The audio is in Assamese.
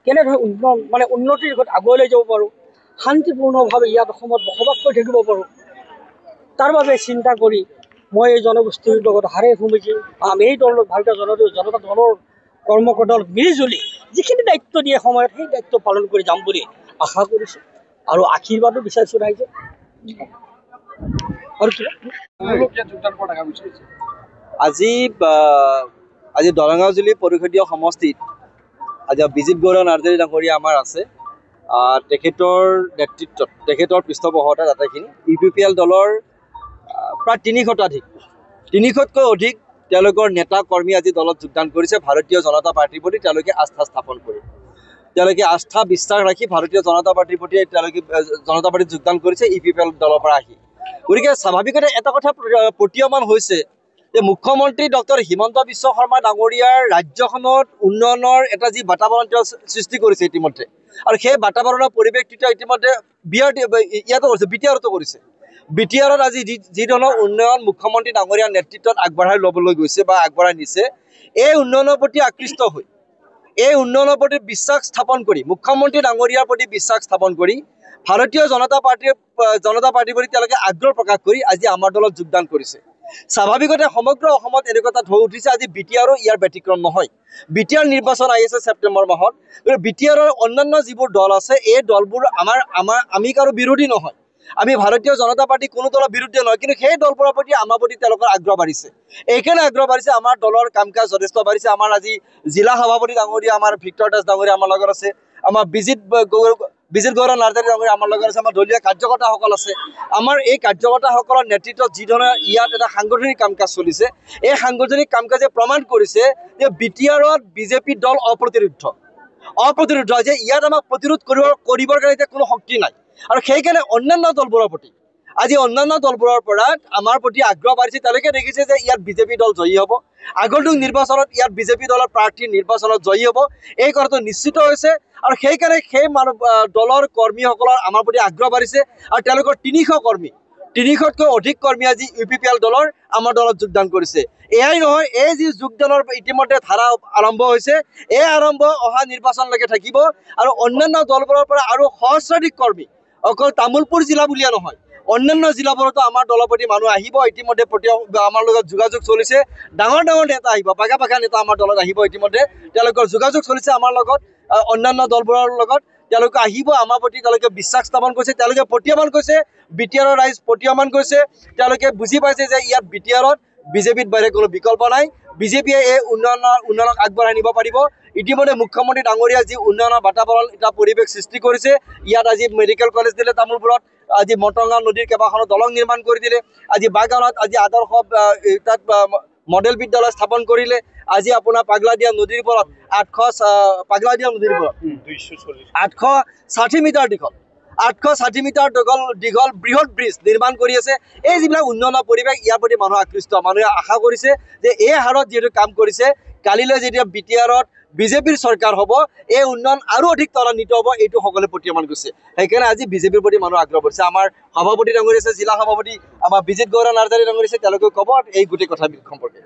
কেনেধৰণে উন্নতিৰ দিশত আগুৱাই যাব পাৰোঁ, শান্তিপূৰ্ণভাৱে ইয়াত অসমত বসবাস কৰি থাকিব পাৰোঁ, তাৰ বাবে চিন্তা কৰি মই এই জনগোষ্ঠীৰ লগত হাৰে ভূমিকে আমি এই দল ভাৰতীয় জনতা দলৰ কৰ্মকৰ্তাৰ মিলিজুলি যিখিনি দায়িত্ব দিয়ে সময়ত সেই দায়িত্ব পালন কৰি যাম বুলি আশা কৰিছোঁ আৰু আশীৰ্বাদো বিচাৰিছোঁ ৰাইজে। আৰু আজি দৰঙাও জিলা পৰিষদীয় সমষ্টিত আজি বিজিত গৌৰ নাৰ্জাৰী ডাঙৰীয়া আমাৰ আছে। তেখেতৰ নেতৃত্বত তেখেতৰ পৃষ্ঠপোষকতাত আটাইখিনি UPPL দলৰ প্ৰায় 300তকৈ অধিক তেওঁলোকৰ নেতা কৰ্মী আজি দলত যোগদান কৰিছে। ভাৰতীয় জনতা পাৰ্টিৰ প্ৰতি তেওঁলোকে আস্থা স্থাপন কৰি তেওঁলোকে আস্থা বিশ্বাস ৰাখি ভাৰতীয় জনতা পাৰ্টিৰ প্ৰতি তেওঁলোকে জনতা পাৰ্টিত যোগদান কৰিছে UPPL দলৰ পৰা আহি। গতিকে স্বাভাৱিকতে এটা কথা প্ৰতীয়মান হৈছে যে মুখ্যমন্ত্ৰী ডক্টৰ হিমন্ত বিশ্ব শৰ্মা ডাঙৰীয়াৰ ৰাজ্যখনত উন্নয়নৰ এটা যি বাতাবৰণ তেওঁ সৃষ্টি কৰিছে ইতিমধ্যে, আৰু সেই বাতাবৰণৰ পৰিৱেশটো ইতিমধ্যে ইয়াতো কৰিছে, BTRতো কৰিছে। BTRত আজি যি ধৰণৰ উন্নয়ন মুখ্যমন্ত্ৰী ডাঙৰীয়াৰ নেতৃত্বত আগবঢ়াই ল'বলৈ গৈছে বা আগবঢ়াই নিছে, এই উন্নয়নৰ প্ৰতি আকৃষ্ট হৈ এই উন্নয়নৰ প্ৰতি বিশ্বাস স্থাপন কৰি মুখ্যমন্ত্ৰী ডাঙৰীয়াৰ প্ৰতি বিশ্বাস স্থাপন কৰি ভাৰতীয় জনতা পাৰ্টিৰ প্ৰতি তেওঁলোকে আগ্ৰহ প্ৰকাশ কৰি আজি আমাৰ দলত যোগদান কৰিছে। স্বাভাৱিকতে সমগ্ৰ অসমত এনেকুৱা এটা ঢৌ উঠিছে। আজি BTRও ইয়াৰ ব্যতিক্ৰম নহয়। BTR নিৰ্বাচন আহিছে ছেপ্টেম্বৰ মাহত। গতিকে BTRৰ অন্যান্য যিবোৰ দল আছে এই দলবোৰ আমি কাৰো বিৰোধী নহয়। আমি ভাৰতীয় জনতা পাৰ্টি কোনো দলৰ বিৰুদ্ধে নহয়, কিন্তু সেই দলবোৰৰ প্ৰতি আমাৰ প্ৰতি তেওঁলোকৰ আগ্ৰহ বাঢ়িছে। এইকাৰণে আগ্ৰহ বাঢ়িছে, আমাৰ দলৰ কাম কাজ যথেষ্ট বাঢ়িছে। আমাৰ আজি জিলা সভাপতি ডাঙৰীয়া আমাৰ ভিক্টৰ দাস ডাঙৰীয়া আমাৰ লগত আছে, আমাৰ বিজিত গৌৰ নাৰ্জাৰী ডাঙৰীয়া আমাৰ লগত আছে, আমাৰ দলীয় কাৰ্যকৰ্তাসকল আছে। আমাৰ এই কাৰ্যকৰ্তাসকলৰ নেতৃত্বত যি ধৰণে ইয়াত এটা সাংগঠনিক কাম কাজ চলিছে, এই সাংগঠনিক কাম কাজে প্ৰমাণ কৰিছে যে BTRত BJP দল অপ্ৰতিৰোধ যে ইয়াত আমাক প্ৰতিৰোধ কৰিবৰ কাৰণে এতিয়া কোনো শক্তি নাই। আৰু সেইকাৰণে অন্যান্য দলবোৰৰ পৰা আমাৰ প্ৰতি আগ্ৰহ বাঢ়িছে। তেওঁলোকে দেখিছে যে ইয়াত BJP দল জয়ী হ'ব, আগন্তুক নিৰ্বাচনত ইয়াত BJP দলৰ প্ৰাৰ্থী নিৰ্বাচনত জয়ী হ'ব, এই কথাটো নিশ্চিত হৈছে। আৰু সেইকাৰণে সেই দলৰ কৰ্মীসকলৰ আমাৰ প্ৰতি আগ্ৰহ বাঢ়িছে। আৰু তেওঁলোকৰ 300তকৈ অধিক কৰ্মী আজি UPPL দলৰ আমাৰ দলত যোগদান কৰিছে। এয়াই নহয়, এই যি যোগদানৰ ইতিমধ্যে ধাৰা আৰম্ভ হৈছে, এই আৰম্ভ অহা নিৰ্বাচনলৈকে থাকিব। আৰু অন্যান্য দলবোৰৰ পৰা আৰু সহস্ৰাধিক কৰ্মী অকল তামোলপুৰ জিলা বুলিয়ে নহয়, অন্যান্য জিলাবোৰতো আমাৰ দলৰ প্ৰতি মানুহ আহিব। ইতিমধ্যে আমাৰ লগত যোগাযোগ চলিছে, ডাঙৰ নেতা আহিব, পাগা নেতা আমাৰ দলত আহিব। ইতিমধ্যে তেওঁলোকৰ যোগাযোগ চলিছে আমাৰ লগত, অন্যান্য দলবোৰৰ লগত। তেওঁলোকে আহিব, আমাৰ প্ৰতি তেওঁলোকে বিশ্বাস স্থাপন কৰিছে, তেওঁলোকে প্ৰতীয়মান কৰিছে, BTRৰ ৰাইজ প্ৰতীয়মান কৰিছে। তেওঁলোকে বুজি পাইছে যে ইয়াত BTRত BJPত বাহিৰে কোনো বিকল্প নাই। BJPয়ে এই উন্নয়নক আগবঢ়াই নিব পাৰিব। ইতিমধ্যে মুখ্যমন্ত্ৰী ডাঙৰীয়া যি উন্নয়নৰ বাতাবৰণ এটা পৰিৱেশ সৃষ্টি কৰিছে, ইয়াত আজি মেডিকেল কলেজ দিলে, তামোলপুৰত আজি মটঙা নদীৰ কেইবাখনো দলং নিৰ্মাণ কৰি দিলে, আজি বাগানত আজি আদৰ্শ তাত মডেল বিদ্যালয় স্থাপন কৰিলে। আজি আপোনাৰ পাগলাদিয়া নদীৰ ওপৰত 860 মিটাৰ দীঘল 860 মিটাৰ দীঘল বৃহৎ ব্ৰিজ নিৰ্মাণ কৰি আছে। এই যিবিলাক উন্নয়নৰ পৰিৱেশ, ইয়াৰ প্ৰতি মানুহ আকৃষ্ট। মানুহে আশা কৰিছে যে এই হাৰত যিহেতু কাম কৰিছে, কালিলৈ যেতিয়া BTRত BJPৰ চৰকাৰ হ'ব, এই উন্নয়ন আৰু অধিক ত্বৰান্বিত হ'ব, এইটো সকলোৱে প্ৰতীয়মান কৰিছে। সেইকাৰণে আজি BJPৰ প্ৰতি মানুহ আগ্ৰহ কৰিছে। আমাৰ সভাপতি ডাঙৰীয়া আছে, জিলা সভাপতি আমাৰ বিজিত গৌৰ নাৰ্জাৰী ডাঙৰীয়া আছে, তেওঁলোকে ক'ব এই গোটেই কথাবিধ সম্পৰ্কে।